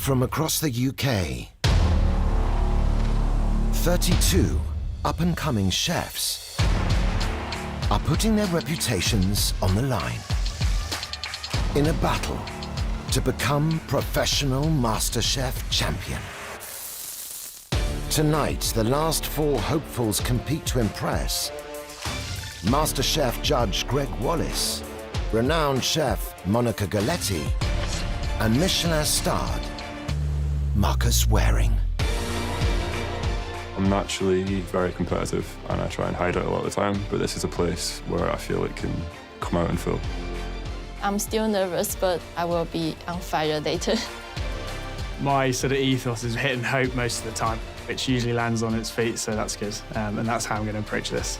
From across the UK, 32 up-and-coming chefs are putting their reputations on the line in a battle to become professional MasterChef champion. Tonight, the last 4 hopefuls compete to impress MasterChef judge Greg Wallace, renowned chef Monica Galetti, and Michelin-starred Marcus Waring. I'm naturally very competitive and I try and hide it a lot of the time, but this is a place where I feel it can come out in full. I'm still nervous, but I will be on fire later. My sort of ethos is hit and hope most of the time, which usually lands on its feet, so that's good. And that's how I'm going to approach this.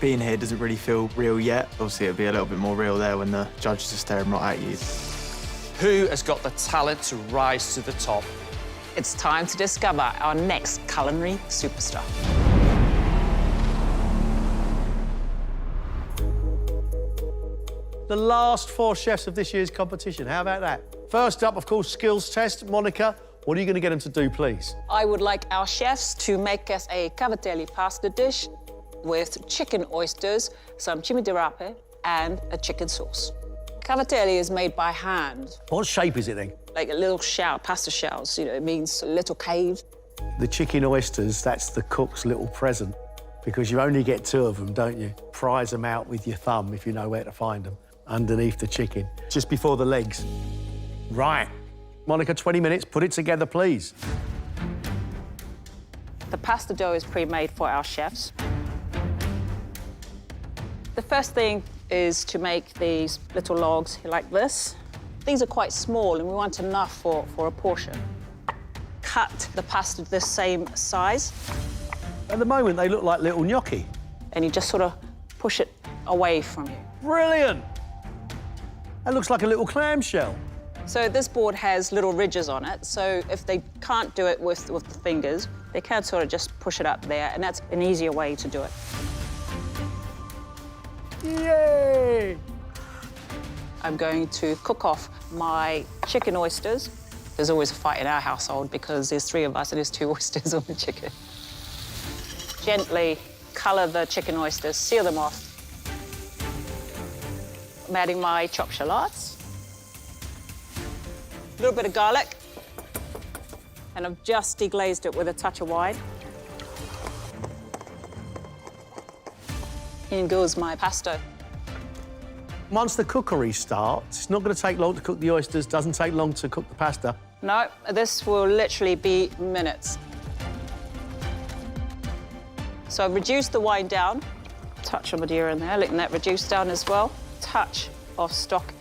Being here doesn't really feel real yet. Obviously, it'll be a little bit more real there when the judges are staring right at you. Who has got the talent to rise to the top? It's time to discover our next culinary superstar. The last 4 chefs of this year's competition. How about that? First up, of course, skills test. Monica, what are you going to get them to do, please? I would like our chefs to make us a cavatelli pasta dish with chicken oysters, some chimichurri, and a chicken sauce. Cavatelli is made by hand. What shape is it then? Like a little shell, pasta shells, you know, it means a little cave. The chicken oysters, that's the cook's little present, because you only get 2 of them, don't you? Prise them out with your thumb, if you know where to find them, underneath the chicken, just before the legs. Right. Monica, 20 minutes, put it together, please. The pasta dough is pre-made for our chefs. The first thing is to make these little logs like this. These are quite small and we want enough for a portion. Cut the pasta this same size. At the moment, they look like little gnocchi. And you just sort of push it away from you. Brilliant! That looks like a little clamshell. So this board has little ridges on it, so if they can't do it with the fingers, they can sort of just push it up there, and that's an easier way to do it. Yay! I'm going to cook off my chicken oysters. There's always a fight in our household because there's 3 of us and there's 2 oysters on the chicken. Gently colour the chicken oysters, seal them off. I'm adding my chopped shallots. A little bit of garlic. And I've just deglazed it with a touch of wine. In goes my pesto. Once the cookery starts, it's not going to take long to cook the oysters, doesn't take long to cook the pasta. No, this will literally be minutes. So I've reduced the wine down. Touch of Madeira in there, letting that reduce down as well. Touch of stock.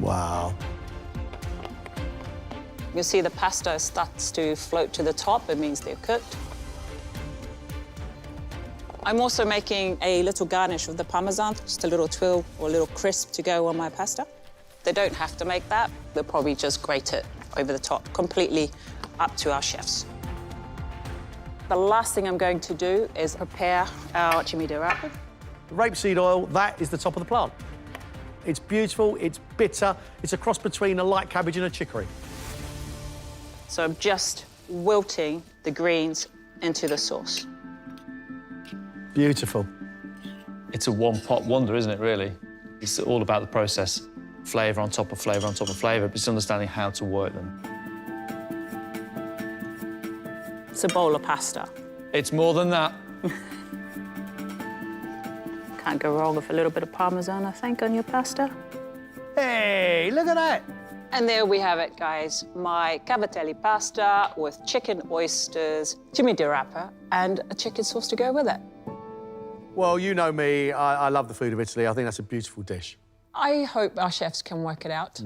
Wow. You'll see the pasta starts to float to the top. It means they're cooked. I'm also making a little garnish of the Parmesan, just a little twill or a little crisp to go on my pasta. They don't have to make that. They'll probably just grate it over the top, completely up to our chefs. The last thing I'm going to do is prepare our chimichurri. Rapeseed oil, that is the top of the plant. It's beautiful, it's bitter, it's a cross between a light cabbage and a chicory. So I'm just wilting the greens into the sauce. Beautiful. It's a one-pot wonder, isn't it, really? It's all about the process. Flavour on top of flavour on top of flavour, but it's understanding how to work them. It's a bowl of pasta. It's more than that. Can't go wrong with a little bit of Parmesan, I think, on your pasta. Hey, look at that. And there we have it, guys. My cavatelli pasta with chicken oysters, chimichurri, and a chicken sauce to go with it. Well, you know me, I love the food of Italy. I think that's a beautiful dish. I hope our chefs can work it out.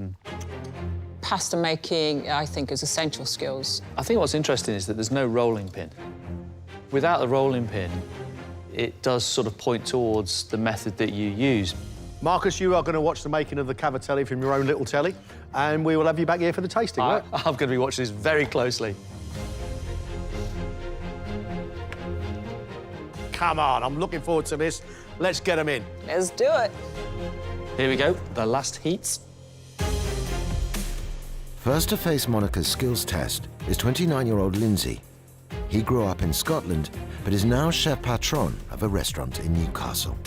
Pasta making, I think, is essential skills. I think what's interesting is that there's no rolling pin. Without the rolling pin, it does sort of point towards the method that you use. Marcus, you are going to watch the making of the cavatelli from your own little telly, and we will have you back here for the tasting, right? I'm going to be watching this very closely. Come on, I'm looking forward to this. Let's get them in. Let's do it. Here we go, the last heats. First to face Monica's skills test is 29-year-old Lindsay. He grew up in Scotland, but is now chef patron of a restaurant in Newcastle.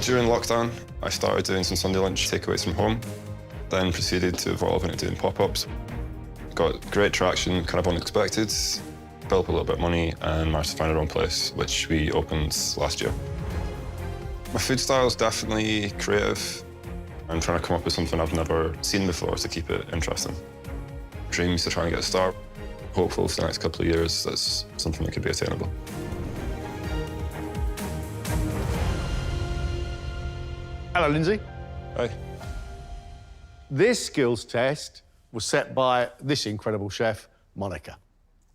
During lockdown, I started doing some Sunday lunch takeaways from home, then proceeded to evolve into doing pop-ups. Got great traction, kind of unexpected, built up a little bit of money and managed to find our own place, which we opened last year. My food style is definitely creative. I'm trying to come up with something I've never seen before to keep it interesting. Dreams to try and get a start. Hopeful for the next couple of years that's something that could be attainable. Hello, Lindsay. Hi. This skills test was set by this incredible chef, Monica.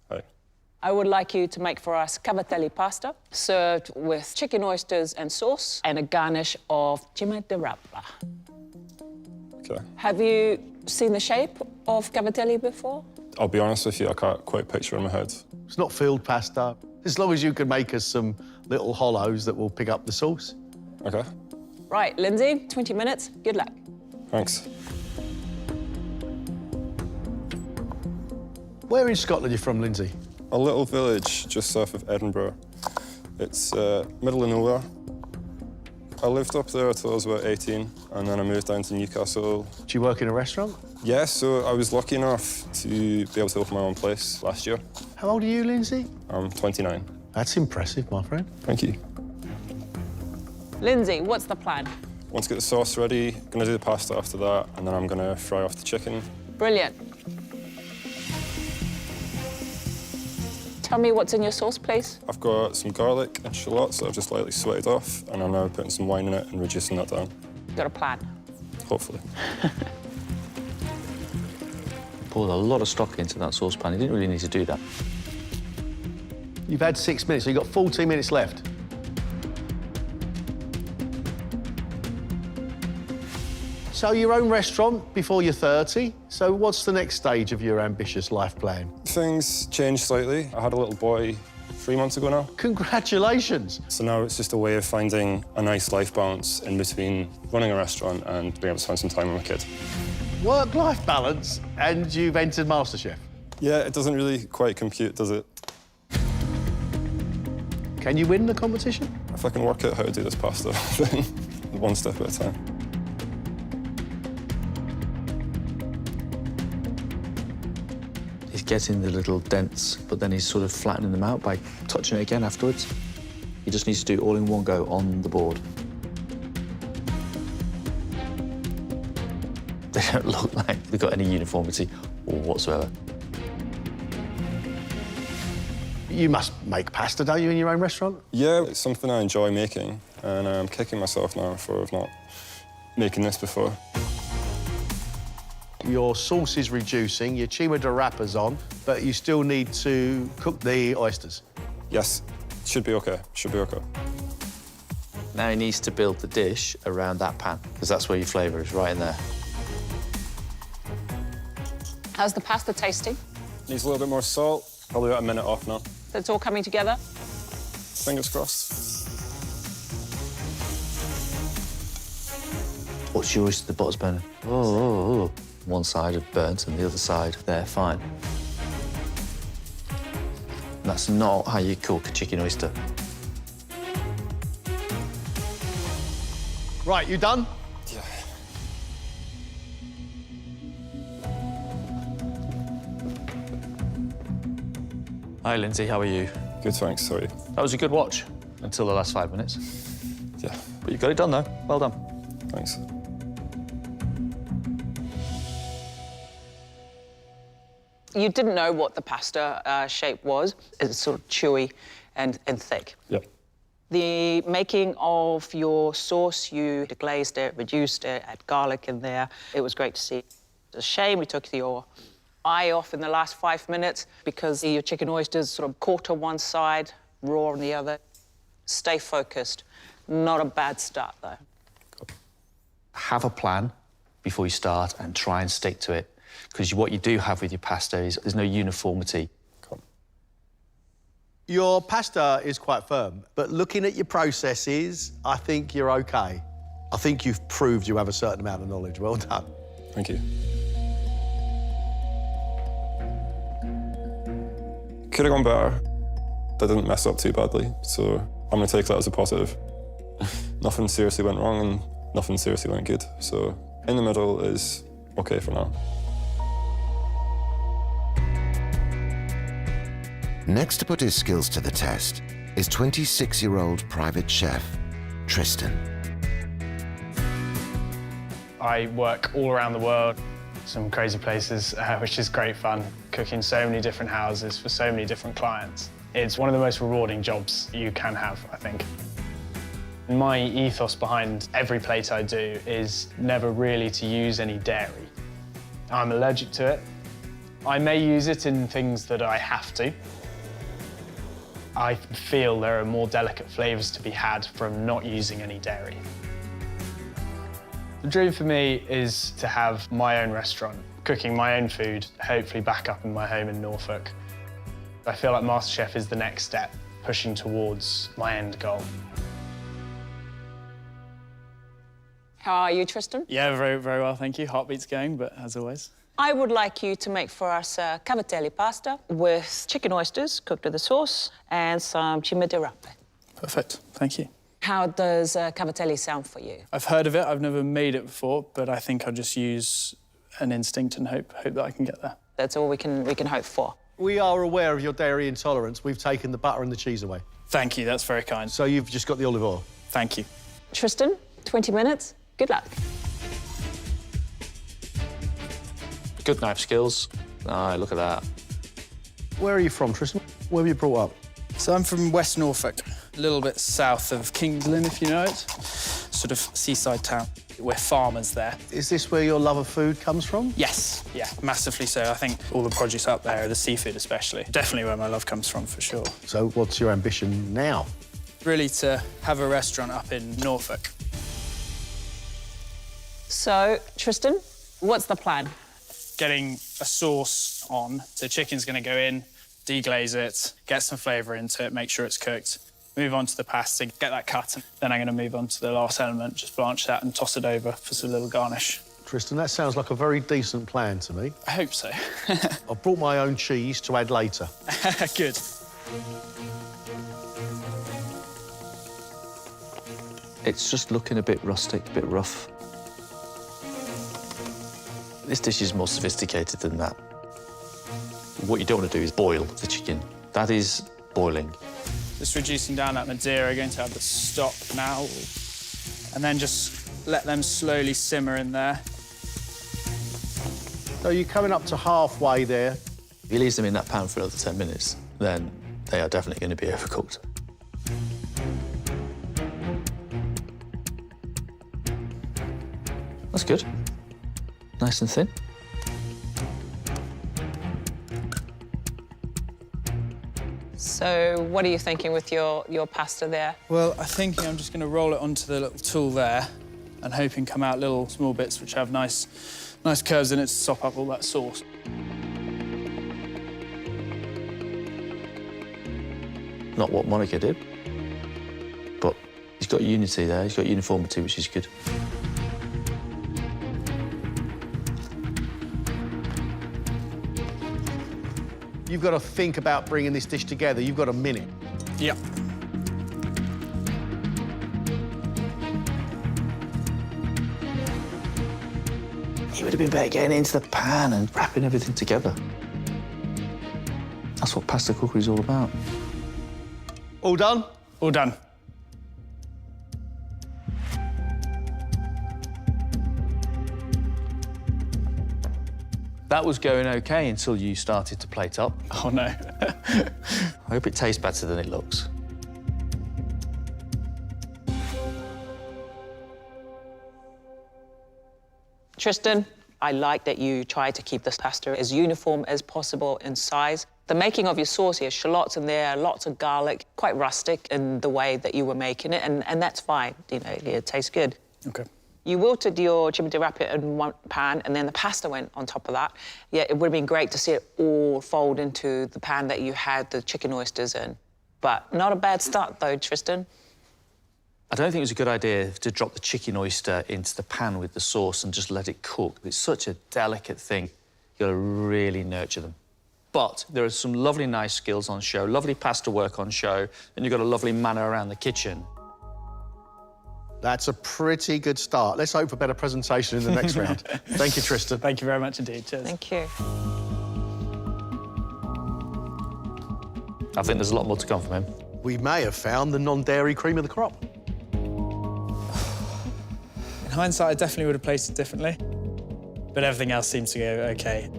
Hi. I would like you to make for us cavatelli pasta, served with chicken oysters and sauce, and a garnish of cima di rapa. Okay. Have you seen the shape of cavatelli before? I'll be honest with you, I can't quite picture it in my head. It's not filled pasta. As long as you can make us some little hollows that will pick up the sauce. Okay. Right, Lindsay, 20 minutes. Good luck. Thanks. Where in Scotland are you from, Lindsay? A little village just south of Edinburgh. It's middle of nowhere. I lived up there until I was about 18, and then I moved down to Newcastle. Do you work in a restaurant? Yeah, so I was lucky enough to be able to open my own place last year. How old are you, Lindsay? I'm 29. That's impressive, my friend. Thank you. Lindsay, what's the plan? Once I get the sauce ready, gonna do the pasta after that, and then I'm gonna fry off the chicken. Brilliant. Tell me what's in your sauce, please. I've got some garlic and shallots that I've just lightly sweated off, and I'm now putting some wine in it and reducing that down. Got a plan? Hopefully. Poured a lot of stock into that saucepan. You didn't really need to do that. You've had 6 minutes, so you've got 14 minutes left. So your own restaurant before you're 30. So what's the next stage of your ambitious life plan? Things changed slightly. I had a little boy 3 months ago now. Congratulations. So now it's just a way of finding a nice life balance in between running a restaurant and being able to spend some time with my kid. Work-life balance, and you've entered MasterChef. Yeah, it doesn't really quite compute, does it? Can you win the competition? If I can work out how to do this pasta, then one step at a time. He's getting the little dents, but then he's sort of flattening them out by touching it again afterwards. He just needs to do it all in one go on the board. They don't look like they've got any uniformity or whatsoever. You must make pasta, don't you, in your own restaurant? Yeah, it's something I enjoy making, and I'm kicking myself now for not making this before. Your sauce is reducing, your cima di rapa's on, but you still need to cook the oysters. Yes, should be okay, should be okay. Now he needs to build the dish around that pan, because that's where your flavour is, right in there. How's the pasta tasting? Needs a little bit more salt. Probably about a minute off now. So it's all coming together? Fingers crossed. What's yours? The butter's burning. Oh. One side is burnt and the other side, they're fine. That's not how you cook a chicken oyster. Right, you done? Yeah. Hi, Lindsay, how are you? Good, thanks, sorry. That was a good watch until the last 5 minutes. Yeah, But you got it done, though. Well done. thanks. You didn't know what the pasta shape was. It's sort of chewy and thick. Yep. The making of your sauce, you deglazed it, reduced it, add garlic in there. It was great to see. It's a shame we took your eye off in the last 5 minutes because your chicken oysters sort of caught on one side, raw on the other. Stay focused. Not a bad start, though. Have a plan before you start and try and stick to it. Because what you do have with your pasta is there's no uniformity. Your pasta is quite firm, but looking at your processes, I think you're OK. I think you've proved you have a certain amount of knowledge. Well done. Thank you. Could have gone better. I didn't mess up too badly, so I'm going to take that as a positive. Nothing seriously went wrong and nothing seriously went good, so in the middle is okay for now. Next to put his skills to the test is 26-year-old private chef Tristan. I work all around the world, some crazy places, which is great fun, cooking so many different houses for so many different clients. It's one of the most rewarding jobs you can have, I think. My ethos behind every plate I do is never really to use any dairy. I'm allergic to it. I may use it in things that I have to. I feel there are more delicate flavours to be had from not using any dairy. The dream for me is to have my own restaurant, cooking my own food, hopefully back up in my home in Norfolk. I feel like MasterChef is the next step, pushing towards my end goal. How are you, Tristan? Yeah, very, very well, thank you. Heartbeat's going, but as always. I would like you to make for us cavatelli pasta with chicken oysters cooked with the sauce and some cime di rape. Perfect, thank you. How does cavatelli sound for you? I've heard of it, I've never made it before, but I think I'll just use an instinct and hope that I can get there. That's all we can hope for. We are aware of your dairy intolerance. We've taken the butter and the cheese away. Thank you, that's very kind. So you've just got the olive oil? Thank you. Tristan, 20 minutes. Good luck. Good knife skills. Look at that. Where are you from, Tristan? Where were you brought up? So I'm from West Norfolk, a little bit south of Kings Lynn, if you know it. Sort of seaside town. We're farmers there. Is this where your love of food comes from? Yes, yeah, massively so. I think all the produce up there, the seafood especially, definitely where my love comes from, for sure. So what's your ambition now? Really to have a restaurant up in Norfolk. So, Tristan, what's the plan? Getting a sauce on, so chicken's gonna go in, deglaze it, get some flavour into it, make sure it's cooked, move on to the pasta, get that cut, and then I'm gonna move on to the last element, just blanch that and toss it over for some little garnish. Tristan, that sounds like a very decent plan to me. I hope so. I've brought my own cheese to add later. Good. It's just looking a bit rustic, a bit rough. This dish is more sophisticated than that. What you don't want to do is boil the chicken. That is boiling. Just reducing down that Madeira, going to add the stock now. And then just let them slowly simmer in there. So you're coming up to halfway there. If you leave them in that pan for another 10 minutes, then they are definitely going to be overcooked. That's good. Nice and thin. So, what are you thinking with your pasta there? Well, I'm thinking I'm just going to roll it onto the little tool there and hoping come out little small bits which have nice curves in it to sop up all that sauce. Not what Monica did, but he's got unity there, he's got uniformity, which is good. You've got to think about bringing this dish together. You've got a minute. Yep. It would have been better getting into the pan and wrapping everything together. That's what pasta cookery is all about. All done? All done. That was going OK until you started to plate up. Oh, no. I hope it tastes better than it looks. Tristan, I like that you try to keep this pasta as uniform as possible in size. The making of your sauce here, shallots in there, lots of garlic, quite rustic in the way that you were making it, and that's fine. You know, it tastes good. OK. You wilted your cime di rape in one pan, and then the pasta went on top of that. Yeah, it would have been great to see it all fold into the pan that you had the chicken oysters in. But not a bad start, though, Tristan. I don't think it was a good idea to drop the chicken oyster into the pan with the sauce and just let it cook. It's such a delicate thing. You've got to really nurture them. But there are some lovely, nice skills on show, lovely pasta work on show, and you've got a lovely manner around the kitchen. That's a pretty good start. Let's hope for better presentation in the next round. Thank you, Tristan. Thank you very much indeed. Cheers. Thank you. I think there's a lot more to come from him. We may have found the non-dairy cream of the crop. In hindsight, I definitely would have placed it differently, but everything else seems to go OK.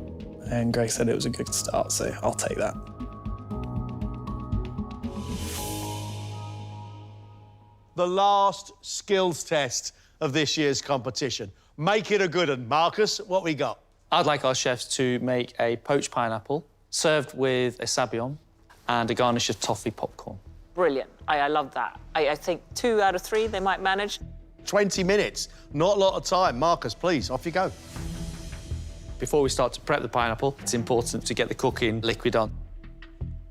And Greg said it was a good start, so I'll take that. The last skills test of this year's competition. Make it a good one. Marcus, what we got? I'd like our chefs to make a poached pineapple served with a sabayon and a garnish of toffee popcorn. Brilliant. I love that. I think 2 out of 3 they might manage. 20 minutes, not a lot of time. Marcus, please, off you go. Before we start to prep the pineapple, it's important to get the cooking liquid on.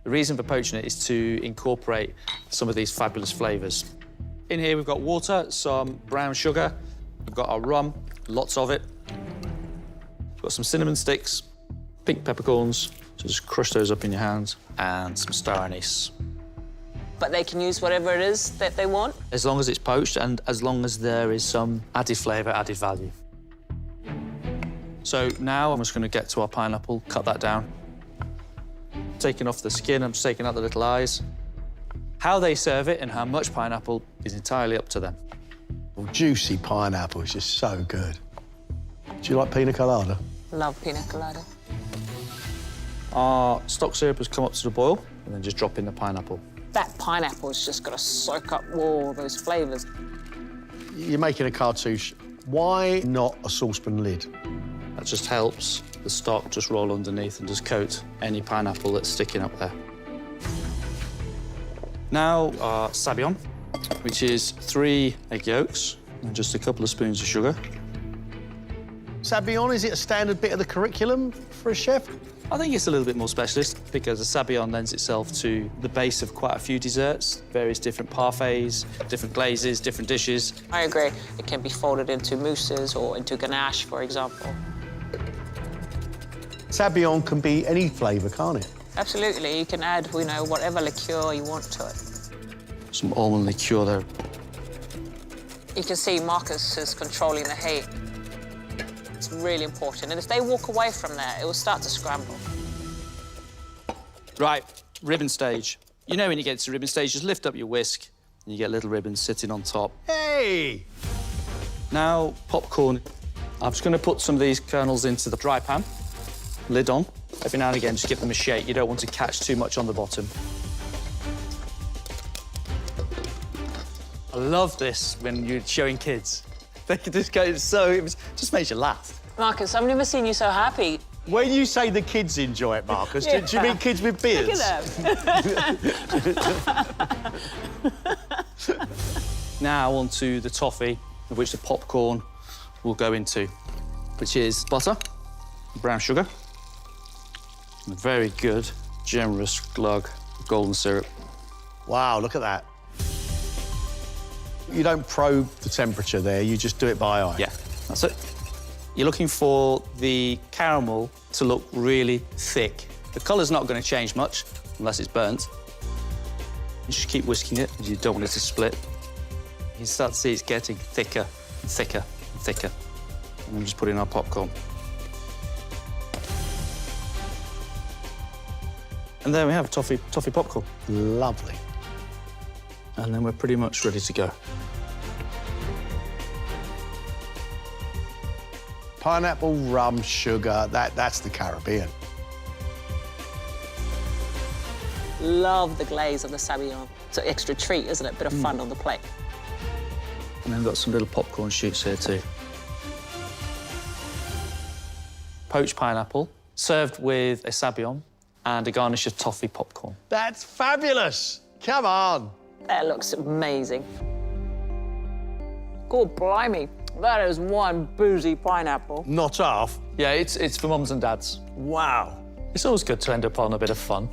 The reason for poaching it is to incorporate some of these fabulous flavours. In here, we've got water, some brown sugar, we've got our rum, lots of it. We've got some cinnamon sticks, pink peppercorns, so just crush those up in your hands, and some star anise. But they can use whatever it is that they want. As long as it's poached and as long as there is some added flavour, added value. So now I'm just going to get to our pineapple, cut that down. Taking off the skin, I'm just taking out the little eyes. How they serve it and how much pineapple is entirely up to them. Well, juicy pineapple is just so good. Do you like pina colada? Love pina colada. Our stock syrup has come up to the boil, and then just drop in the pineapple. That pineapple's just got to soak up all those flavours. You're making a cartouche. Why not a saucepan lid? That just helps the stock just roll underneath and just coat any pineapple that's sticking up there. Now our sabayon, which is 3 egg yolks and just a couple of spoons of sugar. Sabayon, is it a standard bit of the curriculum for a chef? I think it's a little bit more specialist because the sabayon lends itself to the base of quite a few desserts, various different parfaits, different glazes, different dishes. I agree. It can be folded into mousses or into ganache, for example. Sabayon can be any flavour, can't it? Absolutely. You can add, you know, whatever liqueur you want to it. Some almond liqueur there. You can see Marcus is controlling the heat. It's really important. And if they walk away from there, it will start to scramble. Right, ribbon stage. You know when you get to ribbon stage, just lift up your whisk and you get little ribbons sitting on top. Hey! Now, popcorn. I'm just going to put some of these kernels into the dry pan. Lid on. Every now and again, just give them a shake. You don't want to catch too much on the bottom. I love this when you're showing kids. They can just go, it just makes you laugh. Marcus, I've never seen you so happy. When you say the kids enjoy it, Marcus, do you mean kids with beards? Look at them. Now onto the toffee, of which the popcorn will go into, which is butter, brown sugar, and a very good, generous glug of golden syrup. Wow, look at that. You don't probe the temperature there, you just do it by eye. Yeah, that's it. You're looking for the caramel to look really thick. The colour's not going to change much unless it's burnt. You just keep whisking it because you don't want it to split. You start to see it's getting thicker and thicker and thicker. And then just put in our popcorn. And there we have toffee popcorn. Lovely. And then we're pretty much ready to go. Pineapple, rum, sugar, that's the Caribbean. Love the glaze of the sabayon. It's an extra treat, isn't it? Bit of fun on the plate. And then we've got some little popcorn shoots here too. Poached pineapple, served with a sabayon and a garnish of toffee popcorn. That's fabulous. Come on. That looks amazing. God blimey. That is one boozy pineapple. Not half. Yeah, it's for mums and dads. Wow. It's always good to end up on a bit of fun.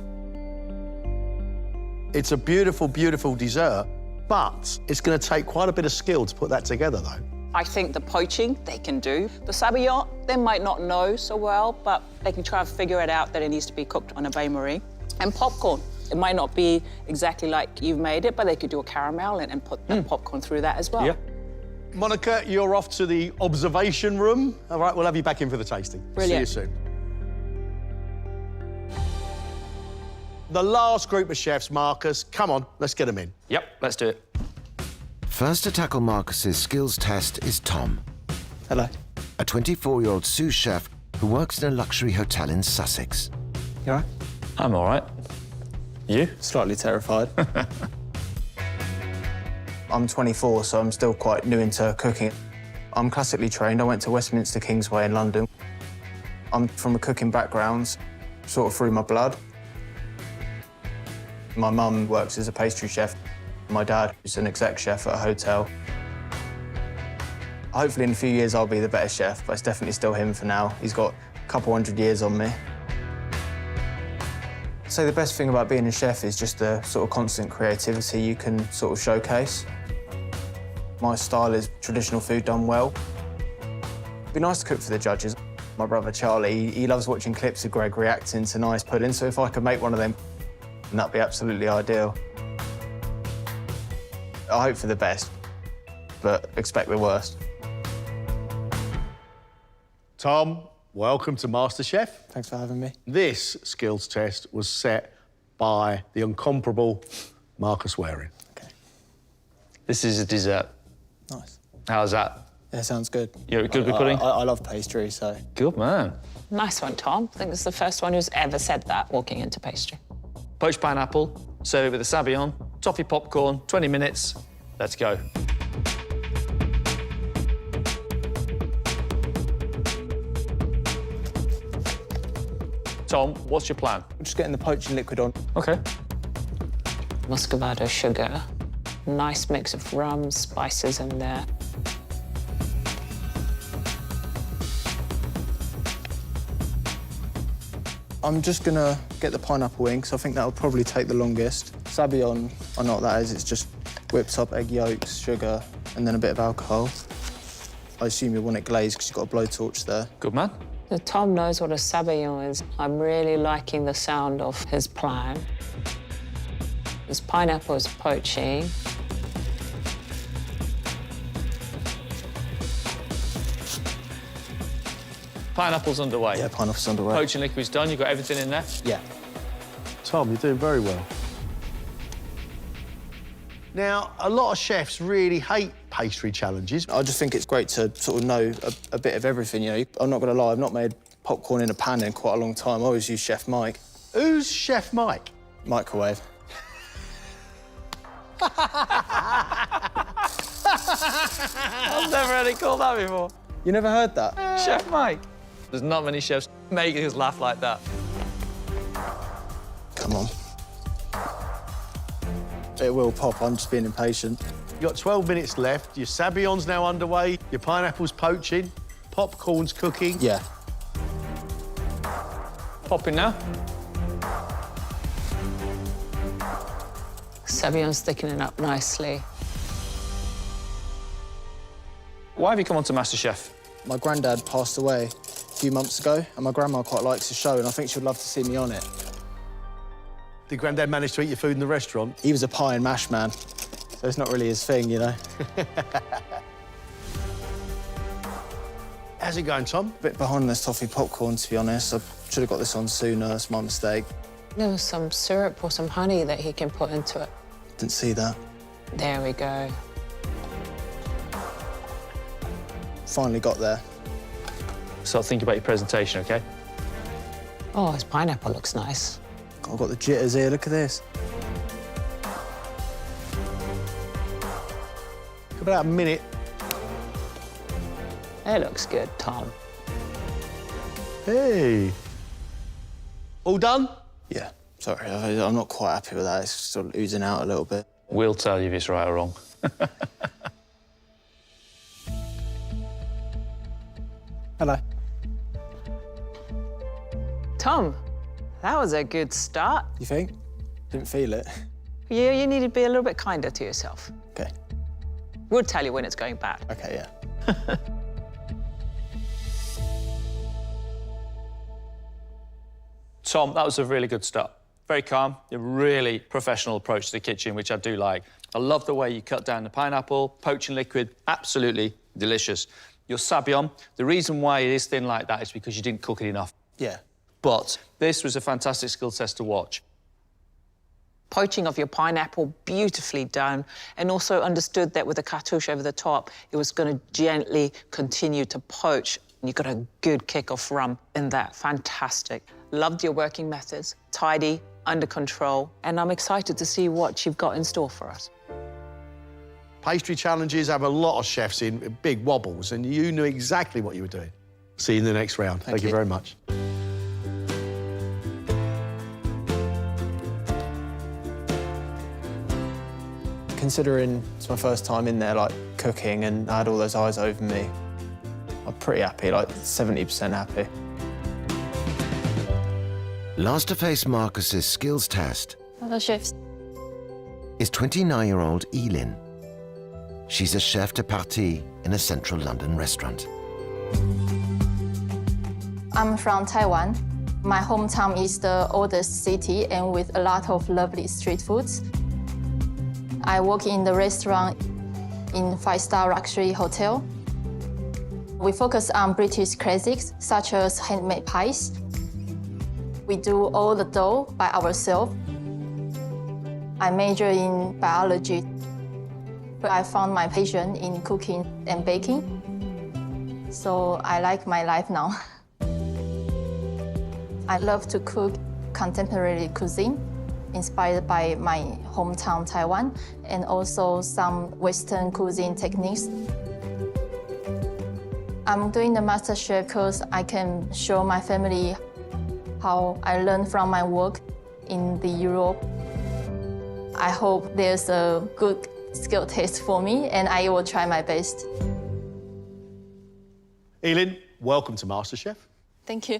It's a beautiful, beautiful dessert, But it's going to take quite a bit of skill to put that together, though. I think the poaching, they can do. The sabayon, they might not know so well, but they can try and figure it out that it needs to be cooked on a bain-marie. And popcorn, it might not be exactly like you've made it, but they could do a caramel and put the popcorn through that as well. Yeah. Monica, you're off to the observation room. All right, we'll have you back in for the tasting. Brilliant. See you soon. The last group of chefs, Marcus. Come on, let's get them in. Yep, let's do it. First to tackle Marcus's skills test is Tom, Hello. a 24-year-old sous chef who works in a luxury hotel in Sussex. You all right? I'm all right. You? Slightly terrified. I'm 24, so I'm still quite new into cooking. I'm classically trained. I went to Westminster Kingsway in London. I'm from a cooking background, sort of through my blood. My mum works as a pastry chef. My dad is an exec chef at a hotel. Hopefully in a few years I'll be the better chef, but it's definitely still him for now. He's got a couple hundred years on me. So the best thing about being a chef is just the sort of constant creativity you can sort of showcase. My style is traditional food done well. It'd be nice to cook for the judges. My brother Charlie, he loves watching clips of Greg reacting to nice pudding, so if I could make one of them, that'd be absolutely ideal. I hope for the best, but expect the worst. Tom, welcome to MasterChef. Thanks for having me. This skills test was set by the incomparable Marcus Waring. Okay. This is a dessert. Nice. How's that? Yeah, sounds good. You're good with pudding? I love pastry, so... Good man. Nice one, Tom. I think it's the first one who's ever said that walking into pastry. Poached pineapple, serve it with a sabayon, toffee popcorn, 20 minutes. Let's go. Tom, what's your plan? I'm just getting the poaching liquid on. OK. Muscovado sugar. Nice mix of rum, spices in there. I'm just gonna get the pineapple in, because I think that'll probably take the longest. Sabayon, I know what that is. It's just whipped up egg yolks, sugar, and then a bit of alcohol. I assume you want it glazed because you've got a blowtorch there. Good man. So Tom knows what a sabayon is. I'm really liking the sound of his plan. His pineapple is poaching. Pineapple's underway. Yeah, pineapple's underway. Poaching liquid's done. You've got everything in there? Yeah. Tom, you're doing very well. Now, a lot of chefs really hate pastry challenges. I just think it's great to sort of know a bit of everything, you know. I'm not gonna lie, I've not made popcorn in a pan in quite a long time. I always use Chef Mike. Who's Chef Mike? Microwave. I've never heard it called that before. You never heard that? Chef Mike. There's not many chefs making us laugh like that. Come on. It will pop, I'm just being impatient. You've got 12 minutes left. Your sabayon's now underway. Your pineapple's poaching. Popcorn's cooking. Yeah. Popping now. Sabion's thickening up nicely. Why have you come on to MasterChef? My granddad passed away a few months ago, and my grandma quite likes the show, and I think she'd love to see me on it. Did Grandad manage to eat your food in the restaurant? He was a pie and mash man, so it's not really his thing, you know. How's it going, Tom? A bit behind on this toffee popcorn, to be honest. I should have got this on sooner, it's my mistake. There was some syrup or some honey that he can put into it. Didn't see that. There we go. Finally got there. So think about your presentation, OK? Oh, his pineapple looks nice. I've got the jitters here, look at this. About a minute. It looks good, Tom. Hey. All done? Yeah, sorry, I'm not quite happy with that. It's sort of oozing out a little bit. We'll tell you if it's right or wrong. Hello. Tom, that was a good start. You think? Didn't feel it. You need to be a little bit kinder to yourself. Okay. We'll tell you when it's going bad. Okay, yeah. Tom, that was a really good start. Very calm, a really professional approach to the kitchen, which I do like. I love the way you cut down the pineapple, poaching liquid, absolutely delicious. Your sabayon, the reason why it is thin like that is because you didn't cook it enough. Yeah. But this was a fantastic skill test to watch. Poaching of your pineapple, beautifully done, and also understood that with the cartouche over the top, it was going to gently continue to poach. You got a good kick of rum in that. Fantastic. Loved your working methods, tidy, under control, and I'm excited to see what you've got in store for us. Pastry challenges have a lot of chefs in big wobbles, and you knew exactly what you were doing. See you in the next round. Thank you very much. Considering it's my first time in there, like, cooking, and I had all those eyes over me, I'm pretty happy, like 70% happy. Last to face Marcus's skills test Hello, chefs. is 29-year-old Elin. She's a chef de partie in a central London restaurant. I'm from Taiwan. My hometown is the oldest city and with a lot of lovely street foods. I work in the restaurant in 5-star luxury hotel. We focus on British classics such as handmade pies. We do all the dough by ourselves. I major in biology, but I found my passion in cooking and baking. So I like my life now. I love to cook contemporary cuisine, inspired by my hometown, Taiwan, and also some Western cuisine techniques. I'm doing the MasterChef because I can show my family how I learned from my work in Europe. I hope there's a good skill test for me, and I will try my best. Elin, welcome to MasterChef. Thank you.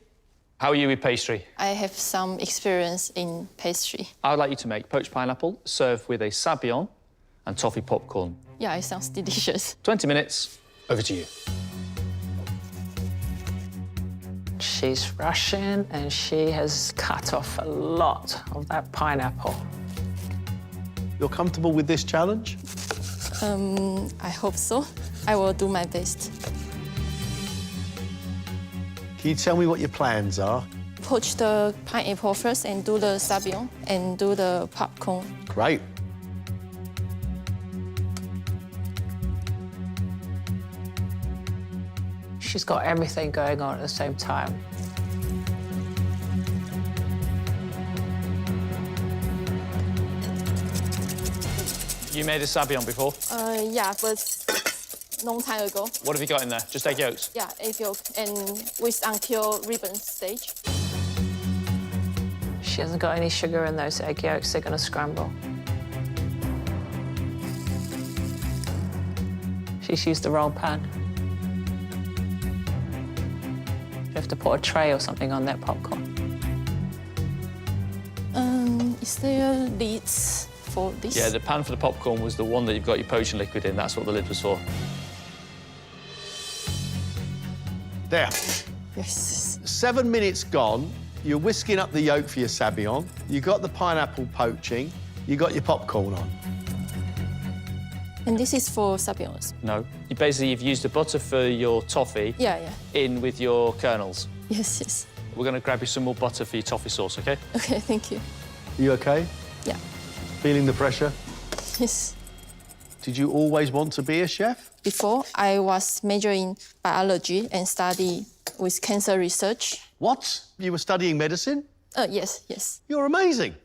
How are you with pastry? I have some experience in pastry. I would like you to make poached pineapple served with a sabayon and toffee popcorn. Yeah, it sounds delicious. 20 minutes, over to you. She's Russian, and she has cut off a lot of that pineapple. You're comfortable with this challenge? I hope so. I will do my best. Can you tell me what your plans are? Poach the pineapple first and do the sabayon and do the popcorn. Great. She's got everything going on at the same time. You made a sabayon before? Yeah, but long time ago. What have you got in there? Just egg yolks? Yeah, egg yolk and with until ribbon stage. She hasn't got any sugar in those egg yolks. They're going to scramble. She's used the roll pan. You have to put a tray or something on that popcorn. Is there lids for this? Yeah, the pan for the popcorn was the one that you've got your poaching liquid in. That's what the lid was for. There. Yes. 7 minutes gone. You're whisking up the yolk for your sabayon. You got the pineapple poaching. You got your popcorn on. And this is for sabayons. No. You've used the butter for your toffee Yeah. in with your kernels. Yes. We're going to grab you some more butter for your toffee sauce, OK? Okay, thank you. You okay? Yeah. Feeling the pressure? Yes. Did you always want to be a chef? Before, I was majoring in biology and study with cancer research. What? You were studying medicine? Yes. You're amazing.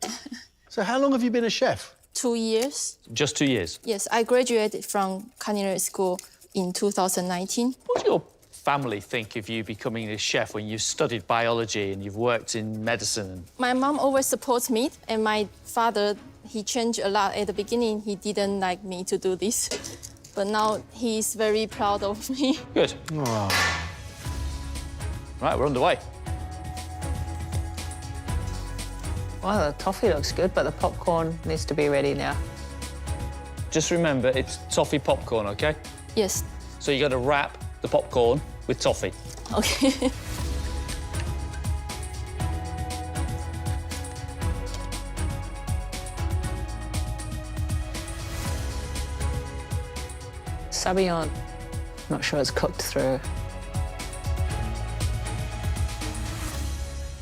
So how long have you been a chef? 2 years. Just 2 years. Yes, I graduated from culinary school in 2019. What do your family think of you becoming a chef when you've studied biology and you've worked in medicine? My mom always supports me, and my father, he changed a lot. At the beginning, he didn't like me to do this, but now he's very proud of me. Good. Oh. Right, we're underway. Well, the toffee looks good, but the popcorn needs to be ready now. Just remember, it's toffee popcorn, OK? Yes. So you got to wrap the popcorn with toffee. Okay. Sabayon, not sure it's cooked through.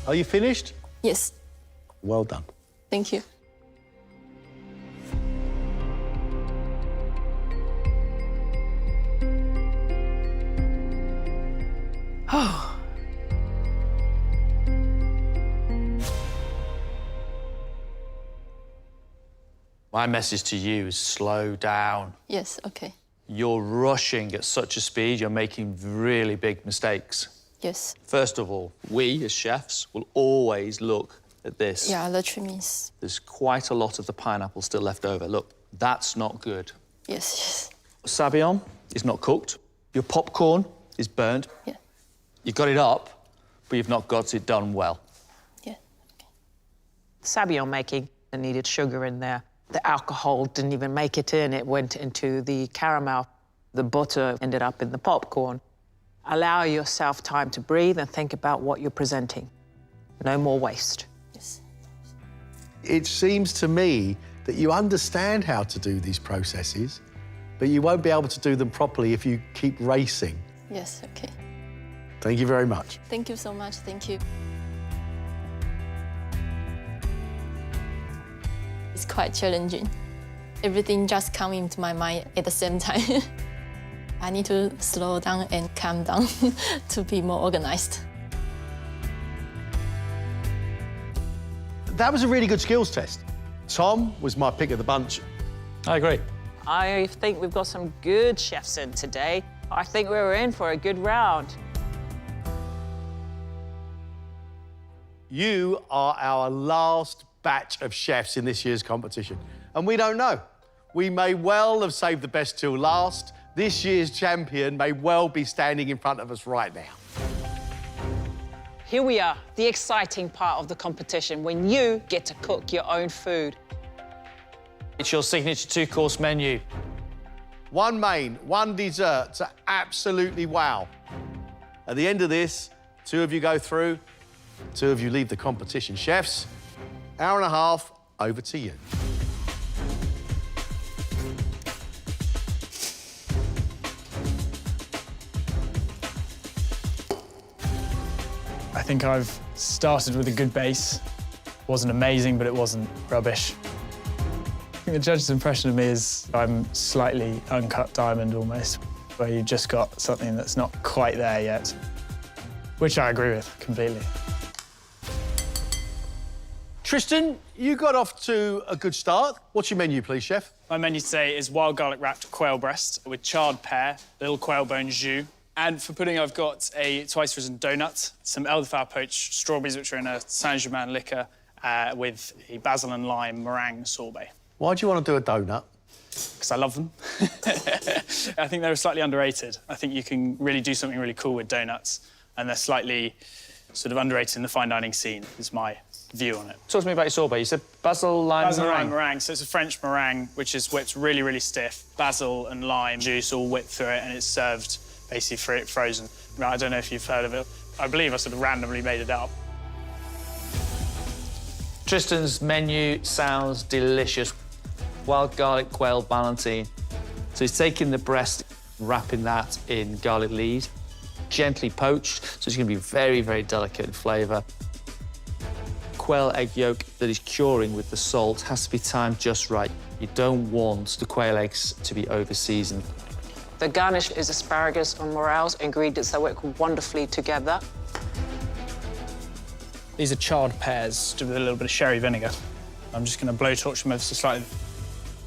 Are you finished? Yes. Well done. Thank you. Oh. My message to you is slow down. Yes, okay. You're rushing at such a speed, you're making really big mistakes. Yes. First of all, we, as chefs, will always look at this. Yeah, the trimmings. There's quite a lot of the pineapple still left over. Look, that's not good. Yes, Sabayon is not cooked. Your popcorn is burnt. Yeah. You've got it up, but you've not got it done well. Yeah. Sabayon making, I needed sugar in there. The alcohol didn't even make it in. It went into the caramel. The butter ended up in the popcorn. Allow yourself time to breathe and think about what you're presenting. No more waste. Yes. It seems to me that you understand how to do these processes, but you won't be able to do them properly if you keep racing. Yes, okay. Thank you very much. Thank you so much. Thank you. It's quite challenging. Everything just comes into my mind at the same time. I need to slow down and calm down to be more organized. That was a really good skills test. Tom was my pick of the bunch. I agree. I think we've got some good chefs in today. I think we're in for a good round. You are our last batch of chefs in this year's competition. And we don't know. We may well have saved the best till last. This year's champion may well be standing in front of us right now. Here we are, the exciting part of the competition, when you get to cook your own food. It's your signature two-course menu. One main, one dessert to absolutely wow. At the end of this, 2 of you go through, 2 of you leave the competition. Chefs, hour and a half, over to you. I think I've started with a good base. Wasn't amazing, but it wasn't rubbish. I think the judge's impression of me is I'm slightly uncut diamond almost, where you've just got something that's not quite there yet, which I agree with completely. Tristan, you got off to a good start. What's your menu, please, chef? My menu today is wild garlic wrapped quail breast with charred pear, little quail bone jus. And for pudding, I've got a twice risen donut, some elderflower poached strawberries, which are in a Saint-Germain liquor, with a basil and lime meringue sorbet. Why do you want to do a donut? Because I love them. I think they're slightly underrated. I think you can really do something really cool with donuts, and they're slightly sort of underrated in the fine dining scene, is my view on it. Talk to me about your sorbet. You said basil, lime, Basil and meringue. lime meringue. So it's a French meringue, which is whipped really, really stiff. Basil and lime juice all whipped through it, and it's served basically frozen. I don't know if you've heard of it. I believe I sort of randomly made it up. Tristan's menu sounds delicious. Wild garlic quail ballantine. So he's taking the breast, wrapping that in garlic leaves, gently poached, so it's going to be very, very delicate in flavour. Quail egg yolk that is curing with the salt has to be timed just right. You don't want the quail eggs to be over-seasoned. The garnish is asparagus and morels, ingredients that work wonderfully together. These are charred pears with a little bit of sherry vinegar. I'm just going to blowtorch them ever so slightly.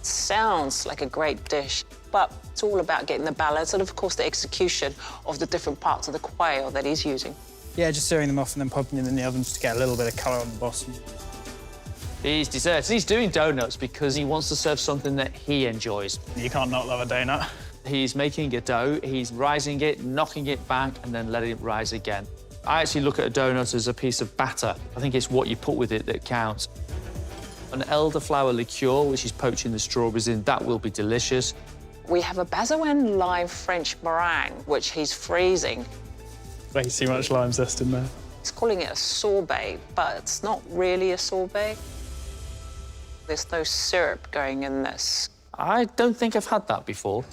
Sounds like a great dish, but it's all about getting the balance and, of course, the execution of the different parts of the quail that he's using. Yeah, just searing them off and then popping them in the oven just to get a little bit of colour on the bottom. He's desserts. He's doing donuts because he wants to serve something that he enjoys. You can't not love a donut. He's making a dough, he's rising it, knocking it back, and then letting it rise again. I actually look at a donut as a piece of batter. I think it's what you put with it that counts. An elderflower liqueur, which is poaching the strawberries in, that will be delicious. We have a basil and lime French meringue, which he's freezing. Way too much lime zest in there. He's calling it a sorbet, but it's not really a sorbet. There's no syrup going in this. I don't think I've had that before.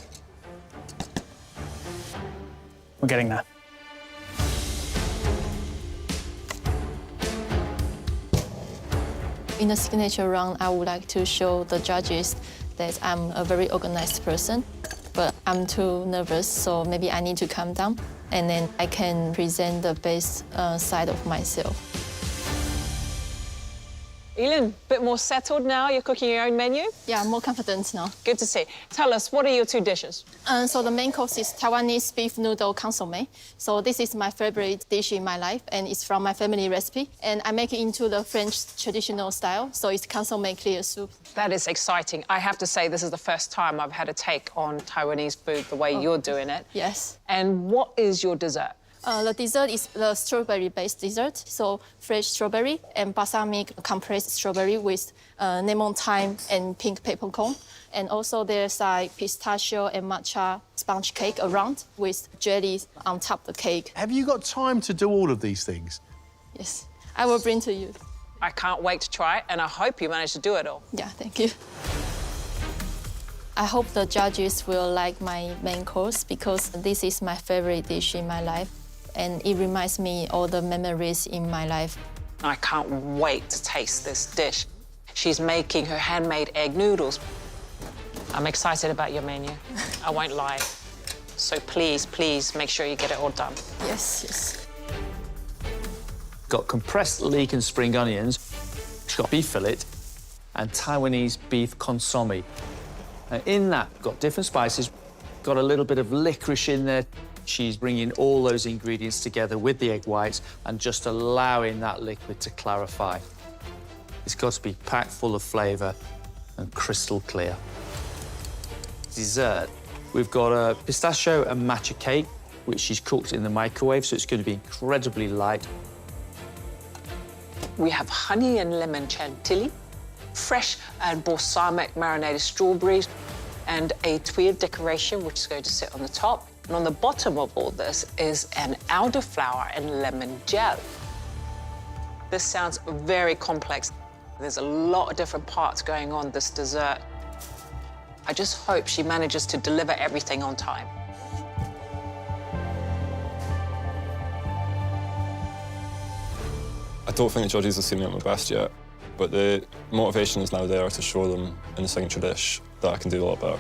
We're getting there. In the signature round, I would like to show the judges that I'm a very organized person, but I'm too nervous, so maybe I need to calm down, and then I can present the best side of myself. Elin, a bit more settled now? You're cooking your own menu? Yeah, I'm more confident now. Good to see. Tell us, what are your two dishes? So the main course is Taiwanese beef noodle consomme. So this is my favorite dish in my life, and it's from my family recipe. And I make it into the French traditional style, so it's consomme clear soup. That is exciting. I have to say, this is the first time I've had a take on Taiwanese food the way you're doing it. Yes. And what is your dessert? The dessert is the strawberry-based dessert, so fresh strawberry and balsamic compressed strawberry with lemon thyme and pink peppercorn. And also there's like pistachio and matcha sponge cake around with jelly on top of the cake. Have you got time to do all of these things? Yes, I will bring to you. I can't wait to try it, and I hope you manage to do it all. Yeah, thank you. I hope the judges will like my main course because this is my favorite dish in my life. And it reminds me all the memories in my life. I can't wait to taste this dish. She's making her handmade egg noodles. I'm excited about your menu. I won't lie. So please, please make sure you get it all done. Yes, yes. Got compressed leek and spring onions. She's got beef fillet and Taiwanese beef consomme. And in that, got different spices. Got a little bit of licorice in there. She's bringing all those ingredients together with the egg whites and just allowing that liquid to clarify. It's got to be packed full of flavour and crystal clear. Dessert. We've got a pistachio and matcha cake, which she's cooked in the microwave, so it's going to be incredibly light. We have honey and lemon chantilly, fresh and balsamic marinated strawberries, and a tweed decoration, which is going to sit on the top. And on the bottom of all this is an elderflower and lemon gel. This sounds very complex. There's a lot of different parts going on this dessert. I just hope she manages to deliver everything on time. I don't think the judges have seen me at my best yet, but the motivation is now there to show them in the signature dish that I can do a lot better.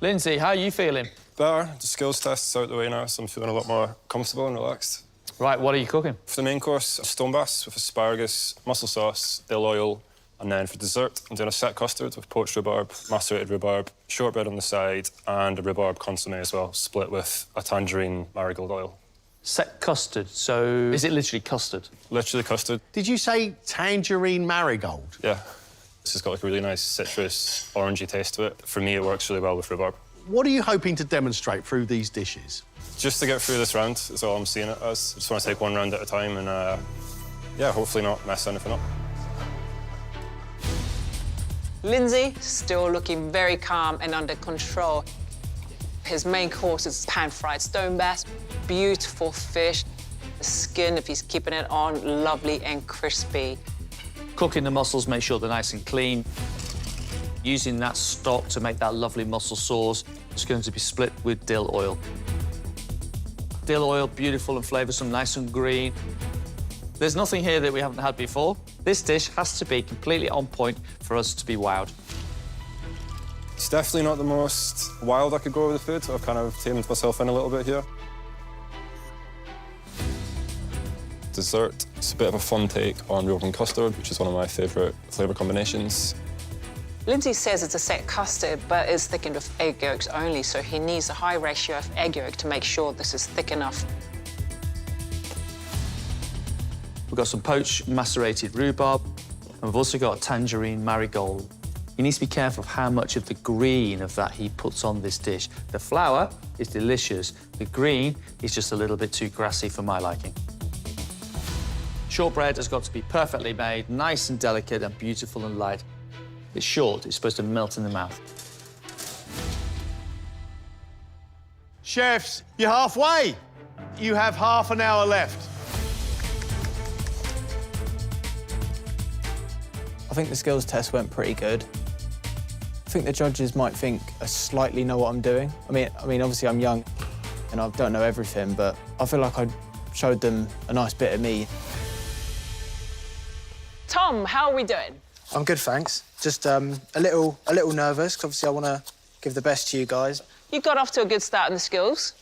Lindsay, how are you feeling? Better. The skills test's out the way now, so I'm feeling a lot more comfortable and relaxed. Right, what are you cooking? For the main course, stone bass with asparagus, mussel sauce, dill oil, and then for dessert, I'm doing a set custard with poached rhubarb, macerated rhubarb, shortbread on the side, and a rhubarb consomme as well, split with a tangerine marigold oil. Set custard, so is it literally custard? Literally custard. Did you say tangerine marigold? Yeah. This has got like a really nice citrus, orangey taste to it. For me, it works really well with rhubarb. What are you hoping to demonstrate through these dishes? Just to get through this round is all I'm seeing it as. I just want to take one round at a time and, yeah, hopefully not mess anything up. Lindsay, still looking very calm and under control. His main course is pan-fried stone bass, beautiful fish. The skin, if he's keeping it on, lovely and crispy. Cooking the mussels, make sure they're nice and clean. Using that stock to make that lovely mussel sauce. It's going to be split with dill oil. Dill oil, beautiful and flavoursome, nice and green. There's nothing here that we haven't had before. This dish has to be completely on point for us to be wowed. It's definitely not the most wild I could go with the food. I've kind of tamed myself in a little bit here. Dessert. It's a bit of a fun take on yogurt custard, which is one of my favourite flavour combinations. Lindsay says it's a set custard, but it's thickened with egg yolks only, so he needs a high ratio of egg yolk to make sure this is thick enough. We've got some poached macerated rhubarb, and we've also got tangerine marigold. He needs to be careful of how much of the green of that he puts on this dish. The flower is delicious. The green is just a little bit too grassy for my liking. Shortbread has got to be perfectly made, nice and delicate and beautiful and light. It's short, it's supposed to melt in the mouth. Chefs, you're halfway. You have half an hour left. I think the skills test went pretty good. I think the judges might think I slightly know what I'm doing. I mean, obviously I'm young and I don't know everything, but I feel like I showed them a nice bit of me. Tom, how are we doing? I'm good, thanks. Just a little nervous, 'cause obviously I want to give the best to you guys. You got off to a good start in the skills.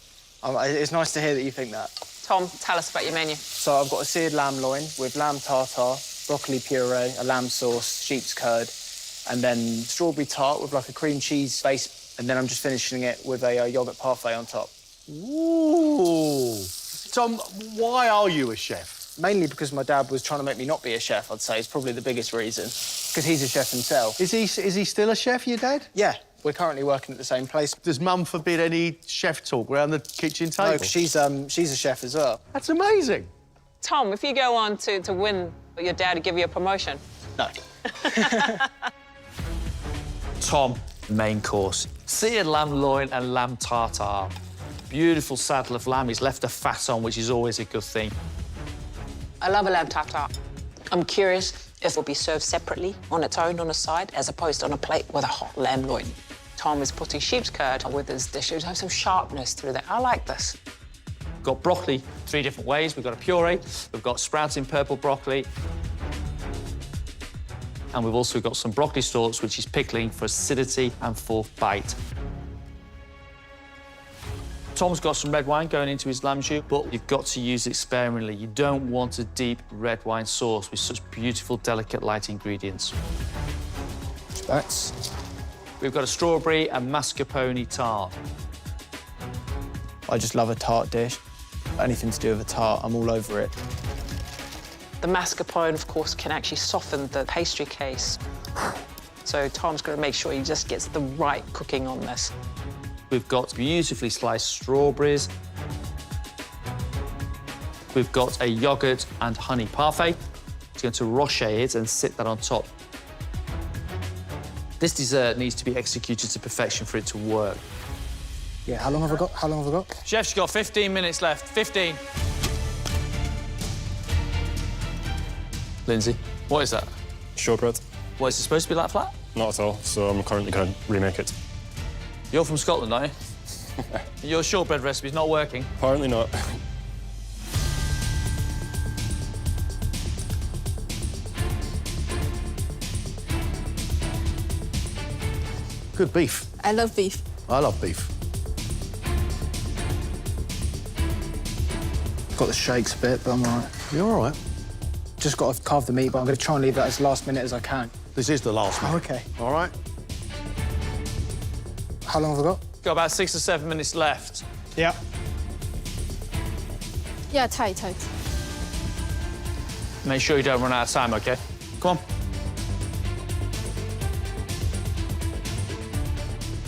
It's nice to hear that you think that. Tom, tell us about your menu. So I've got a seared lamb loin with lamb tartare, broccoli puree, a lamb sauce, sheep's curd, and then strawberry tart with like a cream cheese base, and then I'm just finishing it with a yoghurt parfait on top. Ooh. Tom, why are you a chef? Mainly because my dad was trying to make me not be a chef, I'd say. It's probably the biggest reason. Because he's a chef himself. Is he still a chef, your dad? Yeah, we're currently working at the same place. Does Mum forbid any chef talk around the kitchen table? No, 'cause she's a chef as well. That's amazing. Tom, if you go on to win, your dad would give you a promotion. No. Tom, main course. Seared lamb loin and lamb tartare. Beautiful saddle of lamb. He's left the fat on, which is always a good thing. I love a lamb tartare. I'm curious if it'll be served separately on its own on a side as opposed to on a plate with a hot lamb loin. Tom is putting sheep's curd with his dish to have some sharpness through that. I like this. We've got broccoli 3 different ways. We've got a puree, we've got sprouting purple broccoli, and we've also got some broccoli stalks, which is pickling for acidity and for bite. Tom's got some red wine going into his lamb choux, but you've got to use it sparingly. You don't want a deep red wine sauce with such beautiful, delicate, light ingredients. That's... We've got a strawberry and mascarpone tart. I just love a tart dish. Anything to do with a tart, I'm all over it. The mascarpone, of course, can actually soften the pastry case. So Tom's got to make sure he just gets the right cooking on this. We've got beautifully sliced strawberries. We've got a yoghurt and honey parfait. It's going to rocher it and sit that on top. This dessert needs to be executed to perfection for it to work. Yeah, how long have I got? How long have I got? Chef's got 15 minutes left. 15. Lindsay, what is that? Shortbread? What, is it supposed to be like flat? Not at all, so I'm currently going to remake it. You're from Scotland, aren't you? Your shortbread recipe's not working. Apparently not. Good beef. I love beef. I love beef. Got the shakes a bit, but I'm all right. You're all right. Just got to carve the meat, but I'm going to try and leave that as last minute as I can. This is the last one. Oh, OK. All right. How long have I got? Got about 6 or 7 minutes left. Yeah. Yeah, tight. Make sure you don't run out of time, OK? Come on.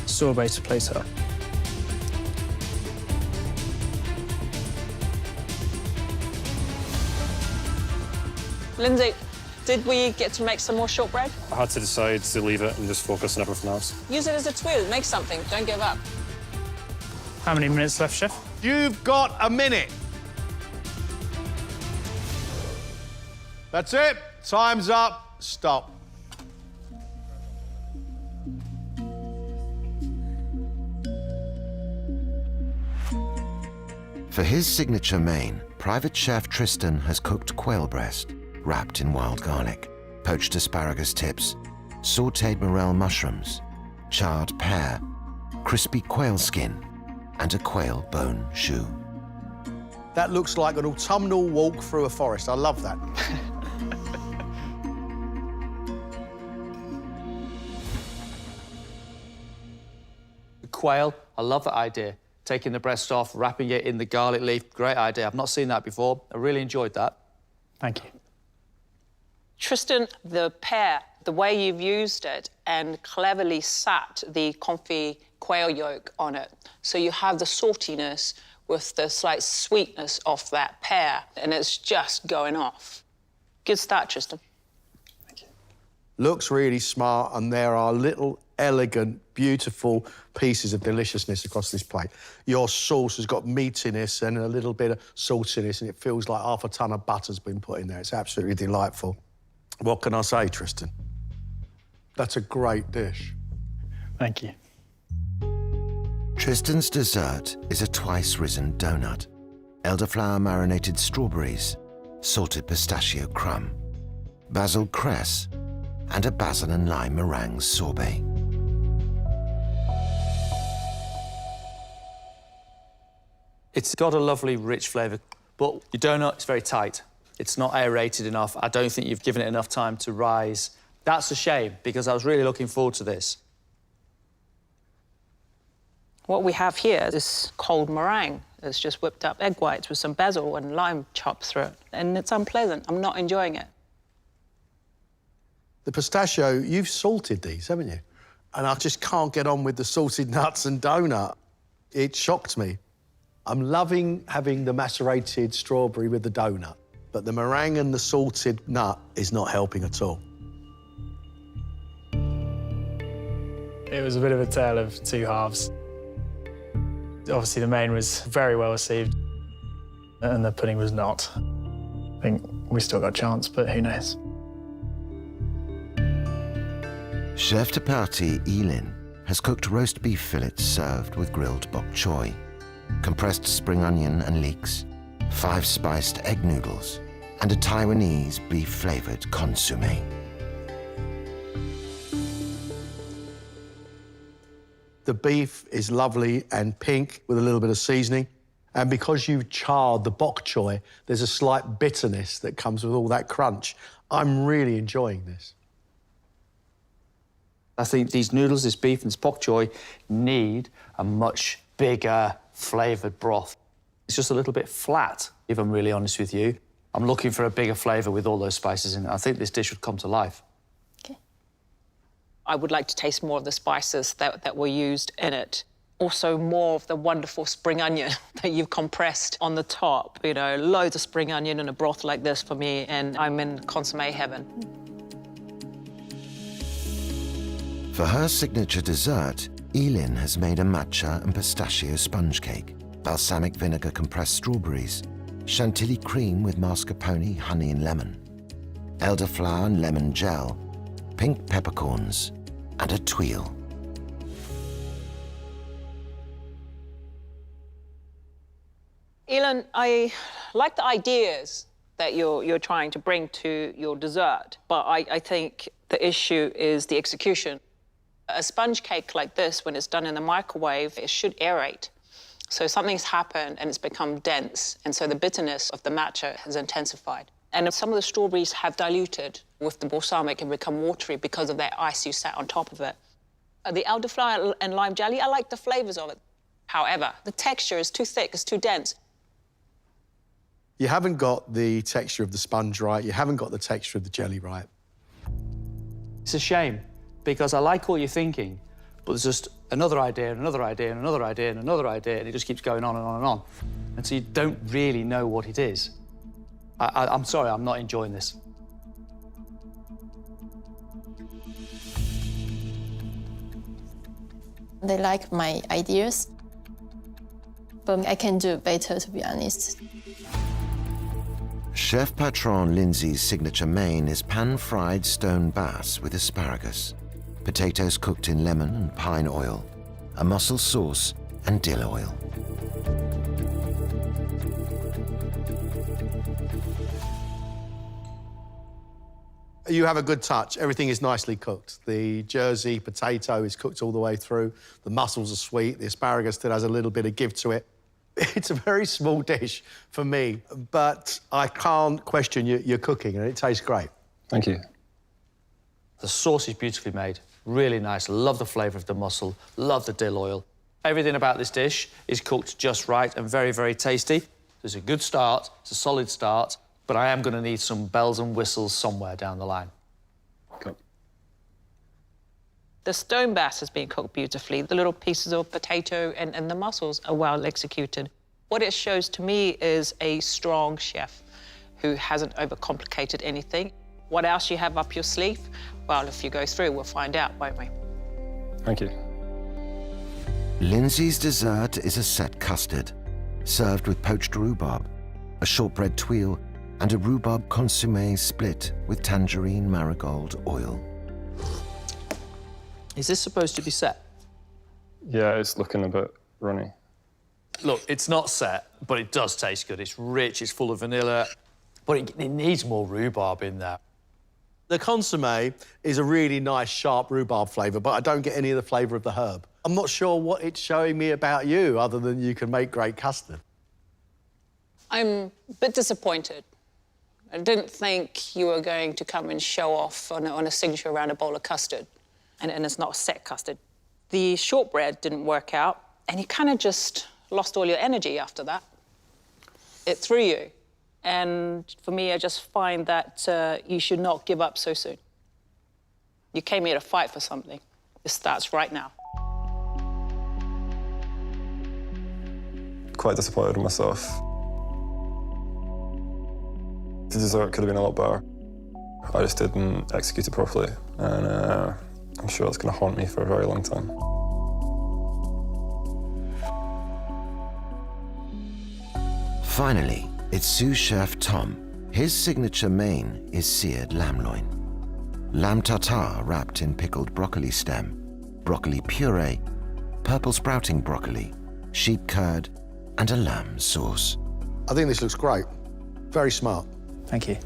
Strawberry to plate up. Lindsay, did we get to make some more shortbread? I had to decide to leave it and just focus on everything else. Use it as a tool. Make something. Don't give up. How many minutes left, Chef? You've got a minute. That's it. Time's up. Stop. For his signature main, private chef Tristan has cooked quail breast, wrapped in wild garlic, poached asparagus tips, sautéed morel mushrooms, charred pear, crispy quail skin, and a quail bone choux. That looks like an autumnal walk through a forest. I love that. Quail, I love that idea. Taking the breast off, wrapping it in the garlic leaf, great idea. I've not seen that before. I really enjoyed that. Thank you. Tristan, the pear, the way you've used it and cleverly sat the confit quail yolk on it. So you have the saltiness with the slight sweetness of that pear, and it's just going off. Good start, Tristan. Looks really smart, and there are little, elegant, beautiful pieces of deliciousness across this plate. Your sauce has got meatiness and a little bit of saltiness, and it feels like half a ton of butter's been put in there. It's absolutely delightful. What can I say, Tristan? That's a great dish. Thank you. Tristan's dessert is a twice-risen donut, elderflower marinated strawberries, salted pistachio crumb, basil cress, and a basil and lime meringue sorbet. It's got a lovely, rich flavour, but your donut is very tight. It's not aerated enough. I don't think you've given it enough time to rise. That's a shame, because I was really looking forward to this. What we have here is cold meringue. It's just whipped up egg whites with some basil and lime chopped through it. And it's unpleasant. I'm not enjoying it. The pistachio, you've salted these, haven't you? And I just can't get on with the salted nuts and donut. It shocked me. I'm loving having the macerated strawberry with the donut, but the meringue and the salted nut is not helping at all. It was a bit of a tale of two halves. Obviously, the main was very well received, and the pudding was not. I think we still got a chance, but who knows? Chef de partie Elin has cooked roast beef fillets served with grilled bok choy, compressed spring onion and leeks, 5-spiced egg noodles, and a Taiwanese beef-flavoured consommé. The beef is lovely and pink with a little bit of seasoning. And because you've charred the bok choy, there's a slight bitterness that comes with all that crunch. I'm really enjoying this. I think these noodles, this beef and this bok choy need a much bigger flavoured broth. It's just a little bit flat, if I'm really honest with you. I'm looking for a bigger flavour with all those spices in it. I think this dish would come to life. Okay. I would like to taste more of the spices that were used in it. Also, more of the wonderful spring onion that you've compressed on the top. You know, loads of spring onion in a broth like this for me, and I'm in consommé heaven. For her signature dessert, Elin has made a matcha and pistachio sponge cake, balsamic vinegar compressed strawberries, chantilly cream with mascarpone, honey and lemon, elderflower and lemon gel, pink peppercorns, and a tuile. Elin, I like the ideas that you're trying to bring to your dessert, but I think the issue is the execution. A sponge cake like this, when it's done in the microwave, it should aerate. So something's happened and it's become dense, and so the bitterness of the matcha has intensified. And some of the strawberries have diluted with the balsamic and become watery because of that ice you sat on top of it. The elderflower and lime jelly, I like the flavors of it. However, the texture is too thick, it's too dense. You haven't got the texture of the sponge right, you haven't got the texture of the jelly right. It's a shame, because I like what you're thinking, but there's just another idea, and another idea, and another idea, and another idea, and it just keeps going on and on and on. And so you don't really know what it is. I'm sorry, I'm not enjoying this. They like my ideas, but I can do better, to be honest. Chef patron Lindsay's signature main is pan-fried stone bass with asparagus, potatoes cooked in lemon and pine oil, a mussel sauce and dill oil. You have a good touch. Everything is nicely cooked. The Jersey potato is cooked all the way through. The mussels are sweet. The asparagus still has a little bit of give to it. It's a very small dish for me, but I can't question your cooking, and it tastes great. Thank you. The sauce is beautifully made, really nice. Love the flavour of the mussel, love the dill oil. Everything about this dish is cooked just right and very, very tasty. It's a good start, it's a solid start, but I am going to need some bells and whistles somewhere down the line. Cool. The stone bass has been cooked beautifully. The little pieces of potato and the mussels are well executed. What it shows to me is a strong chef who hasn't overcomplicated anything. What else you have up your sleeve? Well, if you go through, we'll find out, won't we? Thank you. Lindsay's dessert is a set custard, served with poached rhubarb, a shortbread tuile, and a rhubarb consommé split with tangerine marigold oil. Is this supposed to be set? Yeah, it's looking a bit runny. Look, it's not set, but it does taste good. It's rich, it's full of vanilla, but it needs more rhubarb in there. The consommé is a really nice, sharp rhubarb flavour, but I don't get any of the flavour of the herb. I'm not sure what it's showing me about you, other than you can make great custard. I'm a bit disappointed. I didn't think you were going to come and show off on a signature around a bowl of custard. And it's not a set custard. The shortbread didn't work out, and you kind of just lost all your energy after that. It threw you. And for me, I just find that you should not give up so soon. You came here to fight for something. It starts right now. Quite disappointed in myself. The dessert could have been a lot better. I just didn't execute it properly, and I'm sure it's going to haunt me for a very long time. Finally, it's sous chef Tom. His signature main is seared lamb loin. Lamb tartare wrapped in pickled broccoli stem, broccoli puree, purple sprouting broccoli, sheep curd, and a lamb sauce. I think this looks great. Very smart. Thank you.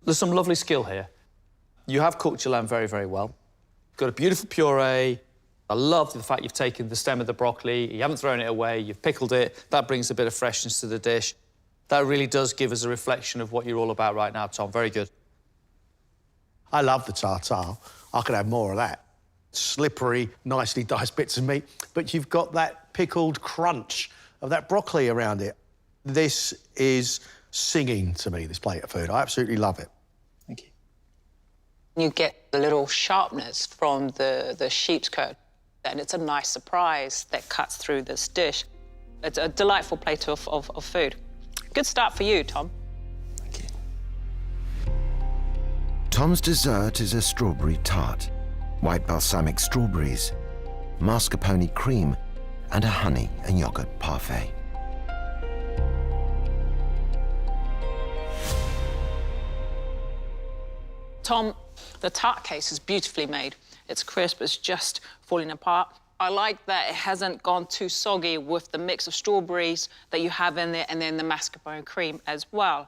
There's some lovely skill here. You have cooked your lamb very, very well. Got a beautiful puree. I love the fact you've taken the stem of the broccoli, you haven't thrown it away, you've pickled it. That brings a bit of freshness to the dish. That really does give us a reflection of what you're all about right now, Tom. Very good. I love the tartare. I could have more of that. Slippery, nicely diced bits of meat, but you've got that pickled crunch of that broccoli around it. This is singing to me, this plate of food. I absolutely love it. Thank you. You get the little sharpness from the sheep's curd, and it's a nice surprise that cuts through this dish. It's a delightful plate of food. Good start for you, Tom. Thank you. Tom's dessert is a strawberry tart, white balsamic strawberries, mascarpone cream, and a honey and yogurt parfait. Tom, the tart case is beautifully made. It's crisp, it's just falling apart. I like that it hasn't gone too soggy with the mix of strawberries that you have in there and then the mascarpone cream as well.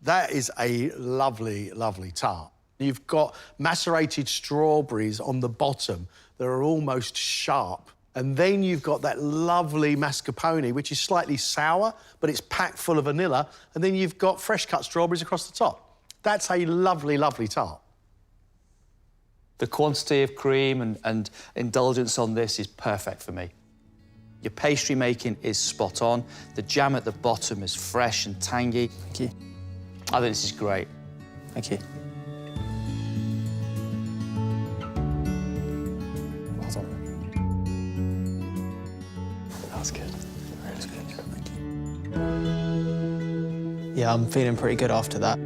That is a lovely, lovely tart. You've got macerated strawberries on the bottom that are almost sharp. And then you've got that lovely mascarpone, which is slightly sour, but it's packed full of vanilla. And then you've got fresh cut strawberries across the top. That's a lovely, lovely tart. The quantity of cream and indulgence on this is perfect for me. Your pastry making is spot on. The jam at the bottom is fresh and tangy. Thank you. I think this is great. Thank you. Well done. That was good. That was good. Thank you. Yeah, I'm feeling pretty good after that.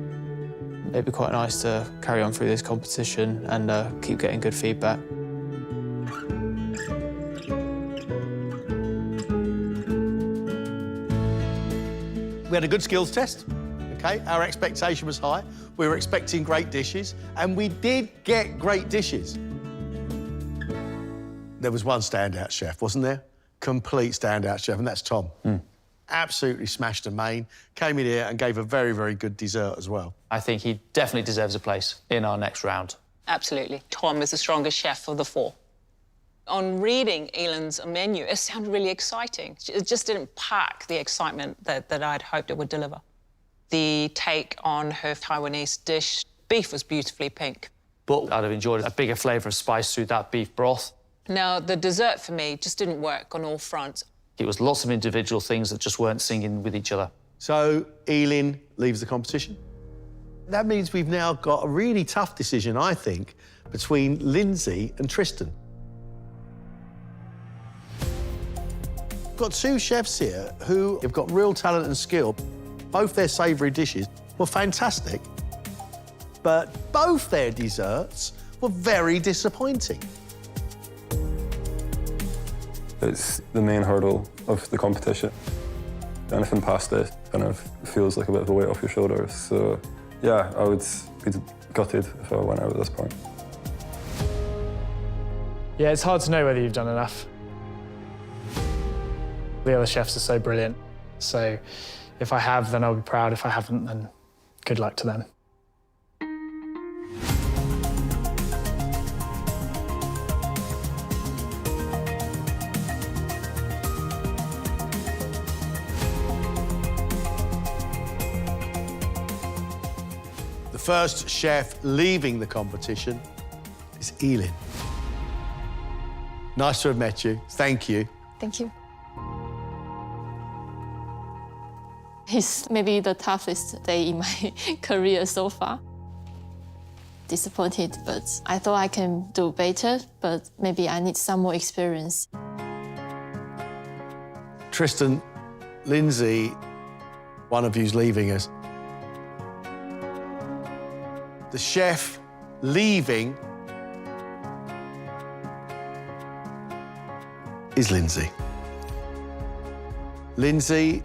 It'd be quite nice to carry on through this competition and keep getting good feedback. We had a good skills test, OK? Our expectation was high. We were expecting great dishes, and we did get great dishes. There was one standout chef, wasn't there? Complete standout chef, and that's Tom. Absolutely smashed a main, came in here and gave a very, very good dessert as well. I think he definitely deserves a place in our next round. Absolutely. Tom is the strongest chef of the four. On reading Ellen's menu, it sounded really exciting. It just didn't pack the excitement that I'd hoped it would deliver. The take on her Taiwanese dish, beef was beautifully pink. But I'd have enjoyed a bigger flavour of spice through that beef broth. Now, the dessert for me just didn't work on all fronts. It was lots of individual things that just weren't singing with each other. So Elin leaves the competition. That means we've now got a really tough decision, I think, between Lindsay and Tristan. got two chefs here who have got real talent and skill. Both their savoury dishes were fantastic, but both their desserts were very disappointing. It's the main hurdle of the competition. Anything past it kind of feels like a bit of a weight off your shoulders. So, yeah, I would be gutted if I went out at this point. Yeah, it's hard to know whether you've done enough. The other chefs are so brilliant. So if I have, then I'll be proud. If I haven't, then good luck to them. The first chef leaving the competition is Elin. Nice to have met you. Thank you. Thank you. It's maybe the toughest day in my career so far. Disappointed, but I thought I can do better, but maybe I need some more experience. Tristan, Lindsay, one of you's leaving us. The chef leaving is Lindsay. Lindsay,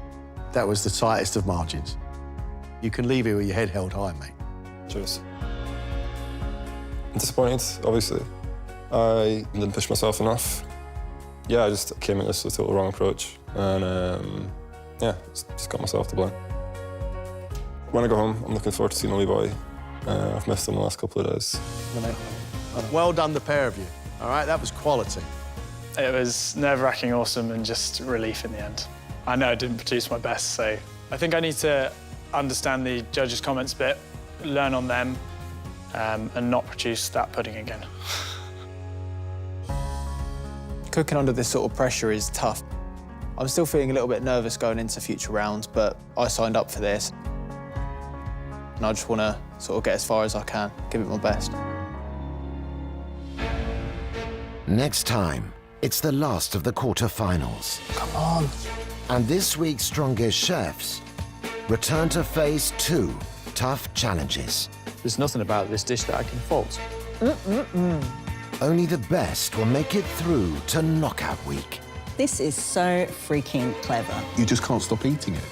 that was the tightest of margins. You can leave here with your head held high, mate. Cheers. I'm disappointed, obviously. I didn't push myself enough. Yeah, I just came at this with a total wrong approach, and yeah, just got myself to blame. When I go home, I'm looking forward to seeing Ollie Boy. I've missed him the last couple of days. Well done, the pair of you. All right, that was quality. It was nerve-wracking, awesome, and just relief in the end. I know I didn't produce my best, so I think I need to understand the judges' comments a bit, learn on them, and not produce that pudding again. Cooking under this sort of pressure is tough. I'm still feeling a little bit nervous going into future rounds, but I signed up for this. And I just want to sort of get as far as I can, give it my best. Next time, it's the last of the quarter-finals. Come on. And this week's strongest chefs return to face 2 tough challenges. There's nothing about this dish that I can fault. Only the best will make it through to knockout week. This is so freaking clever. You just can't stop eating it.